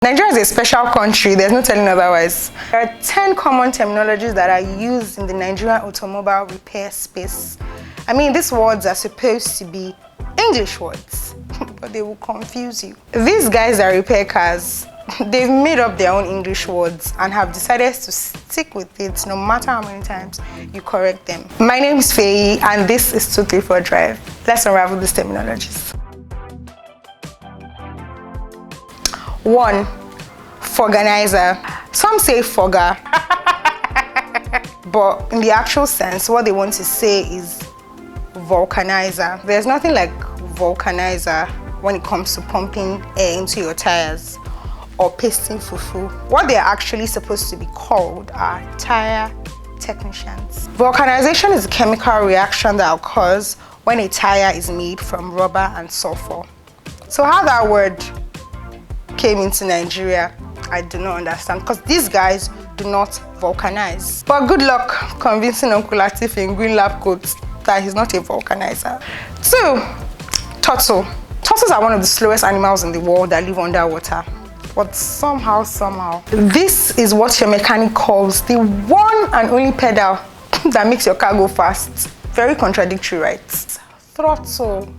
Nigeria is a special country, there's no telling otherwise. There are 10 common terminologies that are used in the Nigerian automobile repair space. I mean, these words are supposed to be English words, but they will confuse you. These guys that repair cars, they've made up their own English words and have decided to stick with it no matter how many times you correct them. My name is Feyi and this is 234 Drive. Let's unravel these terminologies. 1. Forganizer. Some say fogger, but in the actual sense, what they want to say is vulcanizer. There's nothing like vulcanizer when it comes to pumping air into your tires or pasting fufu. What they're actually supposed to be called are tire technicians. Vulcanization is a chemical reaction that occurs when a tire is made from rubber and sulfur. So how that word came into Nigeria, I do not understand, because these guys do not vulcanize. But good luck convincing Uncle Latif in green lab coats that he's not a vulcanizer. 2. Turtle. Turtles are one of the slowest animals in the world that live underwater. But somehow, this is what your mechanic calls the one and only pedal that makes your car go fast. Very contradictory, right? Throttle,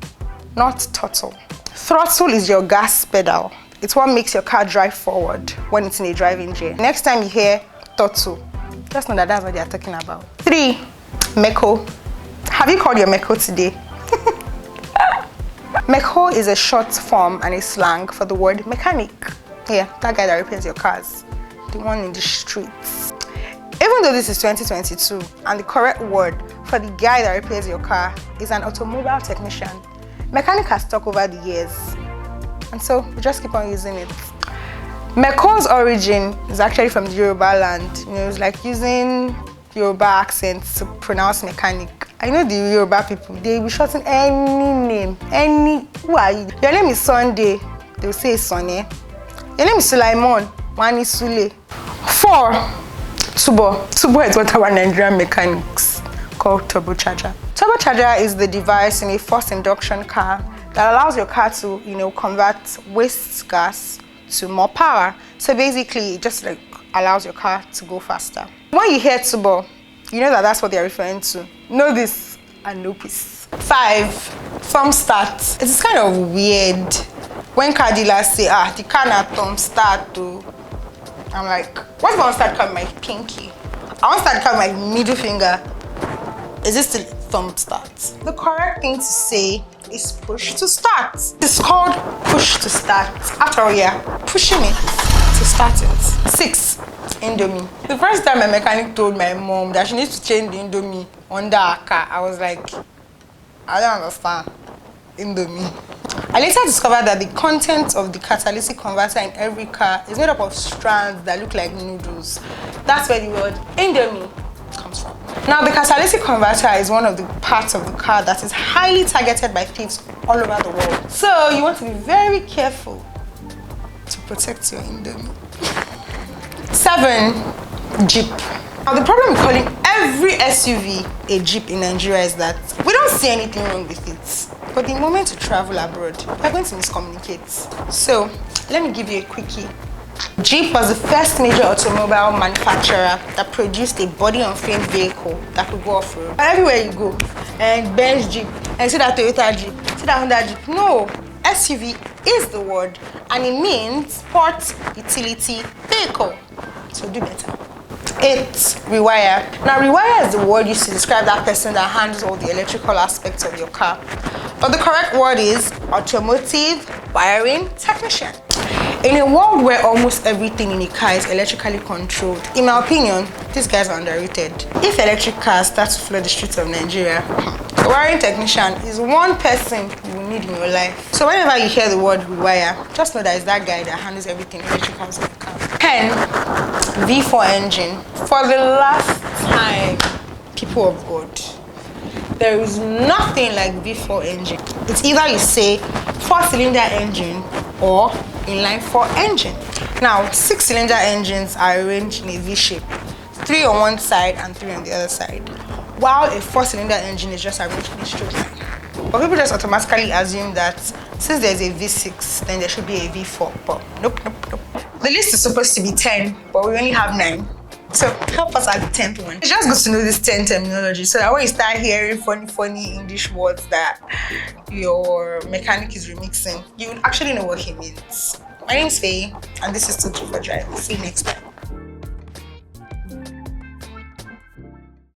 not turtle. Throttle is your gas pedal. It's what makes your car drive forward when it's in a driving gear. Next time you hear turtle, just know that that's what they are talking about. 3. Meko. Have you called your Meko today? Meko is a short form and a slang for the word mechanic. Yeah, that guy that repairs your cars, the one in the streets. Even though this is 2022 and the correct word for the guy that repairs your car is an automobile technician, mechanic has stuck over the years, and so we just keep on using it. Meko's origin is actually from the Yoruba land. You know, it's like using Yoruba accent to pronounce mechanic. I know the Yoruba people, they will shorten any name, who are you? Your name is Sunday, they'll say Sonny. Your name is Sulaimon, one is Sule. 4. Turbo. Turbo is what our Nigerian mechanics call turbocharger. Turbocharger is the device in a forced induction car that allows your car to, convert waste gas to more power. So basically, it just allows your car to go faster. When you hear turbo, you know that that's what they're referring to. Know this and know peace. 5. Thumb start. It's kind of weird when car dealers say, the car na thumb start too. I'm like, what's thumb start called my pinky? I want to start called my middle finger. Is this still thumb start? The correct thing to say is push to start. It's called push to start. After all, yeah, pushing it to start it. 6. Indomie. The first time my mechanic told my mom that she needs to change the Indomie under her car, I was like, I don't understand. Indomie. I later discovered that the content of the catalytic converter in every car is made up of strands that look like noodles. That's where the word Indomie comes from. Now, the catalytic converter is one of the parts of the car that is highly targeted by thieves all over the world. So you want to be very careful to protect your Indomie. 7. Jeep. Now, the problem with calling every SUV a Jeep in Nigeria is that we don't see anything wrong with it. But the moment you travel abroad, you're going to miscommunicate. So, let me give you a quickie. Jeep was the first major automobile manufacturer that produced a body-on-frame vehicle that could go off-road. Everywhere you go, and Benz Jeep, and see that Toyota Jeep, see that Honda Jeep. No, SUV is the word, and it means sport utility vehicle. So do better. 8. Rewire. Now, rewire is the word used to describe that person that handles all the electrical aspects of your car. But the correct word is automotive wiring technician. In a world where almost everything in a car is electrically controlled, in my opinion, these guys are underrated. If electric cars start to flood the streets of Nigeria, a wiring technician is one person you will need in your life. So whenever you hear the word rewire, just know that it's that guy that handles everything electrical in the car. 10. V4 engine. For the last time, people of God, there is nothing like V4 engine. It's either you say 4-cylinder engine or inline 4 engine. Now, 6-cylinder engines are arranged in a V shape, 3 on one side and 3 on the other side, while a 4-cylinder engine is just arranged in a straight line. But people just automatically assume that since there's a V6, then there should be a V4. But nope. The list is supposed to be 10, but we only have 9. So help us at the 10th one. It's just good to know this 10 terminology so that when you start hearing funny English words that your mechanic is remixing, you would actually know what he means. My name is Feyi, and this is Turbocharger. See you next time.